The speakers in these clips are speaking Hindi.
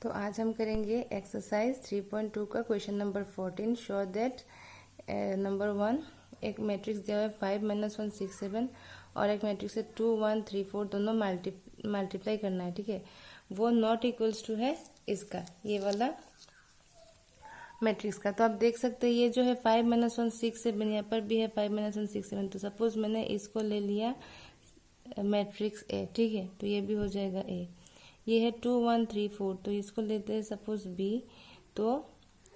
तो आज हम करेंगे एक्सरसाइज 3.2 का question number 14। Show that number 1 एक मैट्रिक्स दिया हुआ है 5 - 1 6 7 और एक मैट्रिक्स है 2 1 3 4 दोनों मल्टीप्लाई करना है। ठीक है, वो नॉट इक्वल्स टू है इसका, ये वाला मैट्रिक्स का। तो आप देख सकते हैं ये जो है 5 - 1 6 7, यहाँ पर भी है 5 - 1 6 7। तो सपोज मैंने इसको ले लिया मैट्रिक्स ए, ठीक है, तो ये भी हो जाएगा ए। ये है 2 1 3 4, तो इसको लेते हैं सपोज बी, तो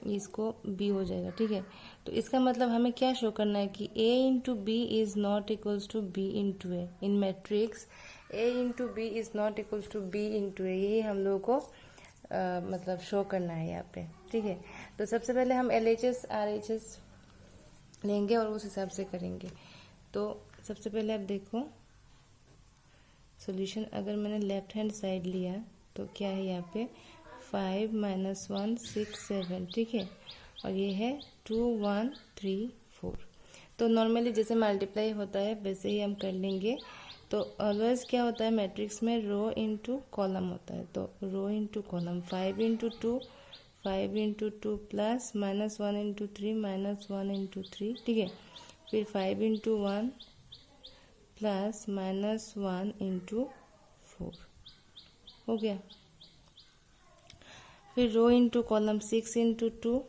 इसको बी हो जाएगा। ठीक है, तो इसका मतलब हमें क्या शो करना है कि a into B is not equals to B into A. In matrix a into B is not equals to B into A, यही हम लोगों को मतलब शो करना है यहाँ पे। ठीक है, तो सबसे पहले हम LHS RHS लेंगे और उस हिसाब से करेंगे। तो सबसे पहले आप देखो सॉल्यूशन, अगर मैंने लेफ्ट हैंड साइड लिया तो क्या है यहाँ पे 5 - 1 6 7, ठीक है, और ये है 2 1 3 4। तो नॉर्मली जैसे मल्टीप्लाई होता है वैसे ही हम कर लेंगे। तो ऑलवेज क्या होता है मैट्रिक्स में रो इनटू कॉलम होता है, तो रो इनटू कॉलम 5 × 2 5 × 2 प्लस -1 × 3 -1 × 3, ठीक है, फिर 5 × 1 प्लस -1 × 4 हो गया। फिर row into column 6 × 2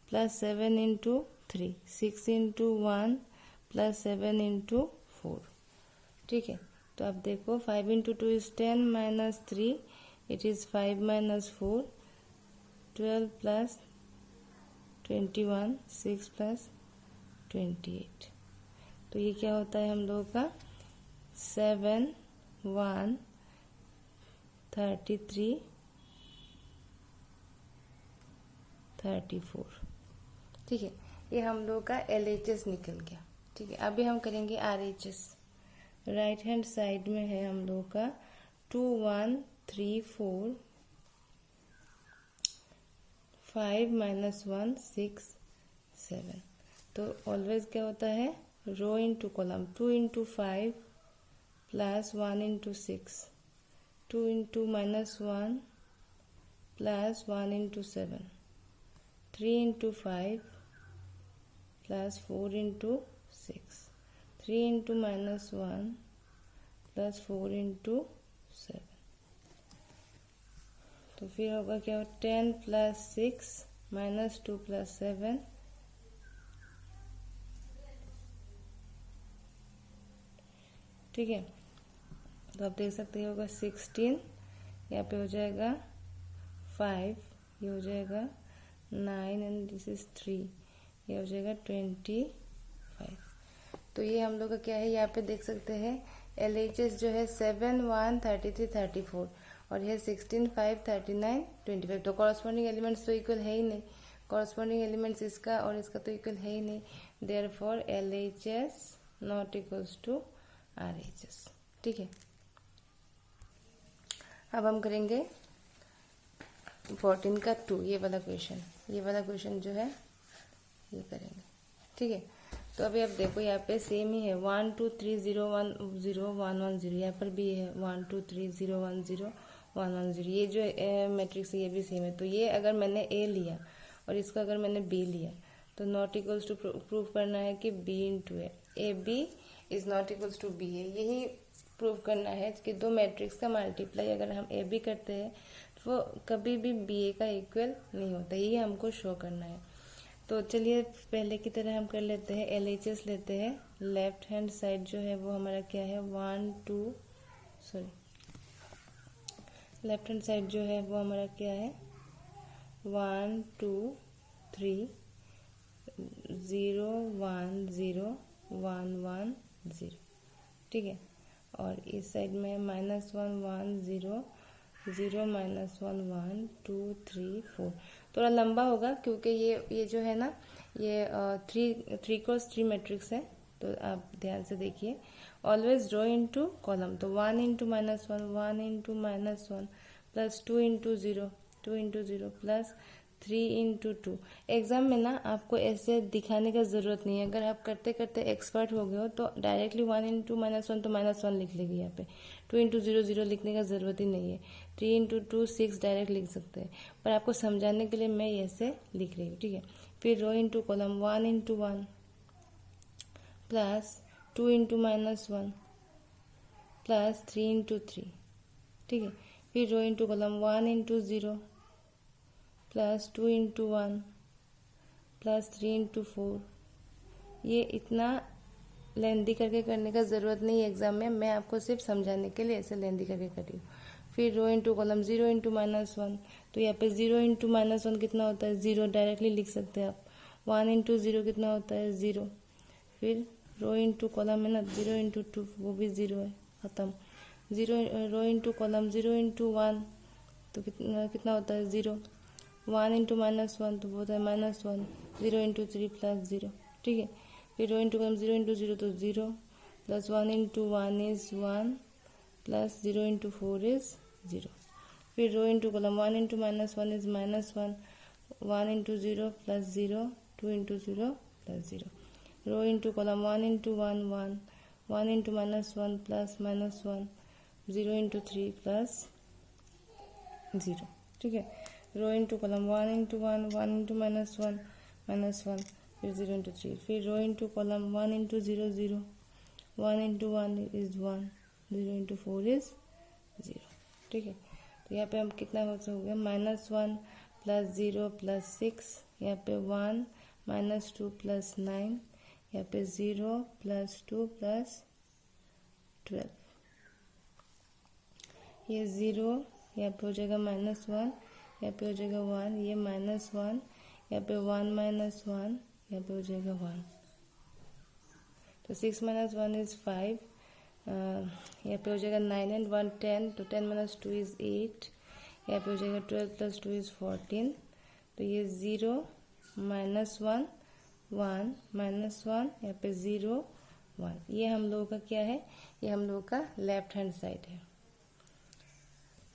plus 7 × 3 6 × 1 plus 7 × 4, ठीक है। तो अब देखो 5 × 2 is 10 - 3, it is 5 - 4 12 plus 21 6 plus 28। तो ये क्या होता है हम लोगों का 7 1 33 34, ठीक है। ये हम लोग का LHS निकल गया। ठीक है, अभी हम करेंगे RHS। राइट हैंड साइड में है हम लोग का 2 1 3 4 5 - 1 6 7। तो ऑलवेज क्या होता है row into column 2 × 5 plus 1 × 6 2 × -1 plus 1 × 7 3 × 5 plus 4 × 6 3 × -1 plus 4 × 7। तो फिर होगा क्या 10 प्लस 6 -2 प्लस 7, ठीक है। तो आप देख सकते हैं होगा 16, यहाँ पे हो जाएगा 5, ये हो जाएगा 9 एंड दिस इज 3, ये हो जाएगा 25। तो ये हम लोग का क्या है, यहाँ पे देख सकते हैं LHS जो है 7 1 33 34 और यह 16 5 39 25। तो कॉरस्पॉन्डिंग एलिमेंट्स तो इक्वल है ही नहीं, कॉरस्पॉन्डिंग एलिमेंट्स इसका और इसका तो इक्वल है ही नहीं, therefore LHS not equals to RHS। ठीक है, अब हम करेंगे 14 का 2, ये वाला क्वेश्चन जो है ये करेंगे। ठीक है, तो अभी आप देखो यहाँ पे सेम ही है 1 2 3 0 1 0 1 1 0, यहाँ पर भी है 1 2 3 0 1 0 1 1 0। ये जो मैट्रिक्स है ये भी सेम है। तो ये अगर मैंने A लिया और इसको अगर मैंने B लिया तो नॉट इक्वल्स टू प्रूव करना है कि B × A B is not equals to B है। यही प्रूव करना है कि दो मैट्रिक्स का मल्टीप्लाई अगर हम A B करते हैं तो वो कभी भी BA का इक्वल नहीं होता, यही हमको शो करना है। तो चलिए पहले की तरह हम कर लेते हैं, LHS लेते हैं। लेफ्ट हैंड साइड जो है वो हमारा क्या है 1 2 सॉरी लेफ्ट हैंड साइड जो है वो हमारा क्या है 1 2 3 0 1 0 1 1 0, ठीक है। और इस साइड में -1 1 0 0 -1 1 2 3 4। थोड़ा लंबा होगा क्योंकि ये जो है ना ये 3 × 3 मैट्रिक्स है। तो आप ध्यान से देखिए, ऑलवेज रो इनटू कॉलम। तो 1 × -1 1 × -1 प्लस 2 × 0 2 × 0 प्लस 3 इंटू 2। एग्जाम में ना आपको ऐसे दिखाने का ज़रूरत नहीं है। अगर आप करते करते एक्सपर्ट हो गए हो तो डायरेक्टली 1 इंटू -1 तो -1 लिख लेगी यहाँ पे। 2 इंटू 0 0 लिखने का ज़रूरत ही नहीं है। 3 इंटू 2 6 डायरेक्ट लिख सकते हैं, पर आपको समझाने के लिए मैं ऐसे लिख रही हूँ, ठीक है। फिर row into column 1 into 1 plus 2 into -1 plus 3 into 3, ठीक है। फिर row into column 1 into 0 plus 2 into 1 plus 3 into 4। ये इतना लेंदी करके करने का ज़रूरत नहीं है एग्जाम में, मैं आपको सिर्फ समझाने के लिए ऐसे लेंदी करके कर रही हूँ। फिर रो इंटू कॉलम 0 इंटू -1, तो यहाँ पे 0 इंटू -1 कितना होता है 0, डायरेक्टली लिख सकते हैं आप। 1 इंटू 0 कितना होता है 0। फिर रो इंटू कॉलम है ना 0 इंटू 2, वो भी 0 है, ख़त्म। 0 रो इंटू कॉलम 0 इंटू 1 तो कितना होता है 0। 1 इंटू -1 तो वो होता है -1। 0 इंटू 3 प्लस 0, ठीक है। फिर रो इंटू कॉलम 0 इंटू 0 तो 0 plus 1 into 1 is 1 plus 0 into 4 is 0। फिर row into column 1 into -1 is -1, 1 into 0 plus 0, 2 into 0 plus 0। Row into column 1 into 1 1, 1 into -1 plus -1, 0 into 3 plus 0, ठीक है। Row into column 1 into 1, 1 into -1 -1, फिर 0 इंटू 3। फिर row into column 1 into 0 0, 1 into 1 is 1, 0 into 4 is 0, ठीक है। तो यहाँ पे हम कितना हो गया -1 प्लस 0 प्लस 6, यहाँ पे 1 -2 प्लस 9, यहाँ पे 0 प्लस 2 प्लस 12, ये 0 यहाँ पे हो जाएगा -1, यहाँ पे हो जाएगा 1, ये -1, यहाँ पे 1 -1, यहाँ पे हो जाएगा 1। तो 6 - 1 इज़ 5, यहाँ पे हो जाएगा 9 एंड 1 10, तो 10 - 2 इज़ 8, यहाँ पे हो जाएगा 12 प्लस 2 इज़ 14। तो ये 0 -1 1 -1, यहाँ पे 0 1, ये हम लोगों का क्या है, ये हम लोगों का लेफ्ट हैंड साइड है,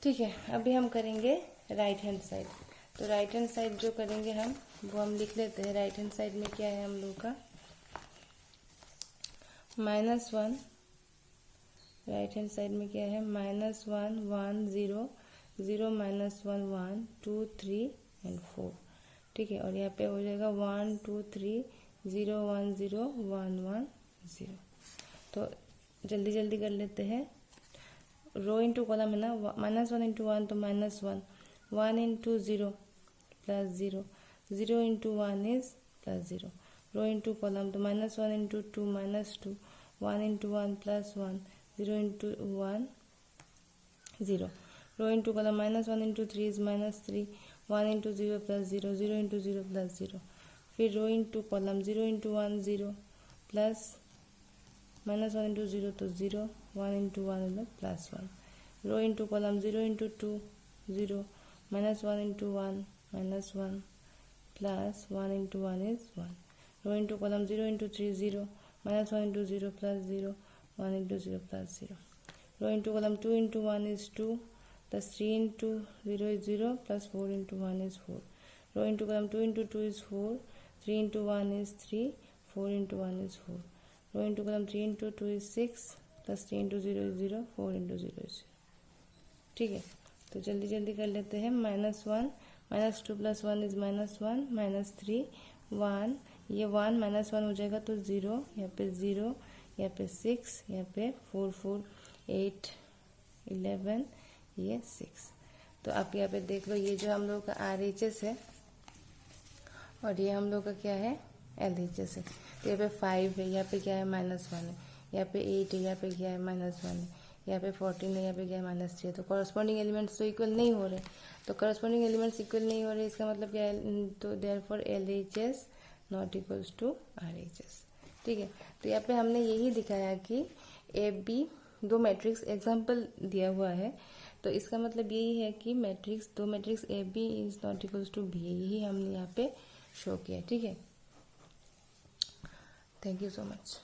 ठीक है। अभी हम करेंगे राइट हैंड साइड। तो राइट हैंड साइड जो करेंगे हम वो हम लिख लेते हैं। राइट हैंड साइड में क्या है हम लोगों का -1, राइट हैंड साइड में क्या है -1 1 0 0 -1 1 2 3 एंड 4, ठीक है। और यहाँ पे हो जाएगा 1 2 3 0 1 0 1 1 0। तो जल्दी जल्दी कर लेते हैं। रो इंटू कॉलम है ना, -1 इंटू 1 तो -1, 1 into 0 plus 0, 0 into 1 is plus 0। Row into column तो -1 into 2 -2, 1 into 1 plus 1, 0 into 1 0। Row into column -1 into 3 is -3, 1 into 0 plus 0, 0 into 0 plus 0। फिर row into column 0 into 1 0 plus -1 into 0 तो 0, 1 इंटू 1 मतलब plus 1। Row into column 0 into 2 0, -1 into 1 -1 plus 1 into 1 is 1। Row into column 0 into 3 0, -1 into 0 plus 0, 1 into 0 plus 0। Row into column 2 into 1 is 2, plus 3 into 0 is 0, plus 4 into 1 is 4। Row into column 2 into 2 is 4, 3 into 1 is 3, 4 into 1 is 4। Row into column 3 into 2 is 6, plus 3 into 0 is 0, 4 into 0 is 0, ठीक है। तो जल्दी जल्दी कर लेते हैं। -1 -2 प्लस 1 इज -1, -3 1, ये 1 -1 हो जाएगा तो 0, यहाँ पे 0, यहाँ पे 6, यहाँ पे 4 4 8 11, ये 6। तो आप यहाँ पे देख लो, ये जो हम लोग का RHS है और ये हम लोग का क्या है LHS है। तो यहाँ पे 5 है, यहाँ पे क्या है -1 है, यहाँ पे 8 है, यहाँ पे क्या है -1 है, यहाँ पे 14 है, यहाँ पे क्या है -3 है। तो कॉरस्पॉन्डिंग एलिमेंट्स तो इक्वल नहीं हो रहे। तो कॉरस्पॉन्डिंग एलिमेंट्स इक्वल नहीं हो रहे, इसका मतलब क्या है, तो therefore LHS not equals to RHS, ठीक है। तो यहाँ पे हमने यही दिखाया कि AB दो मैट्रिक्स एग्जाम्पल दिया हुआ है, तो इसका मतलब यही है कि दो matrix AB is not equals to BA, यही हमने यहाँ पे शो किया, ठीक है। Thank you so much.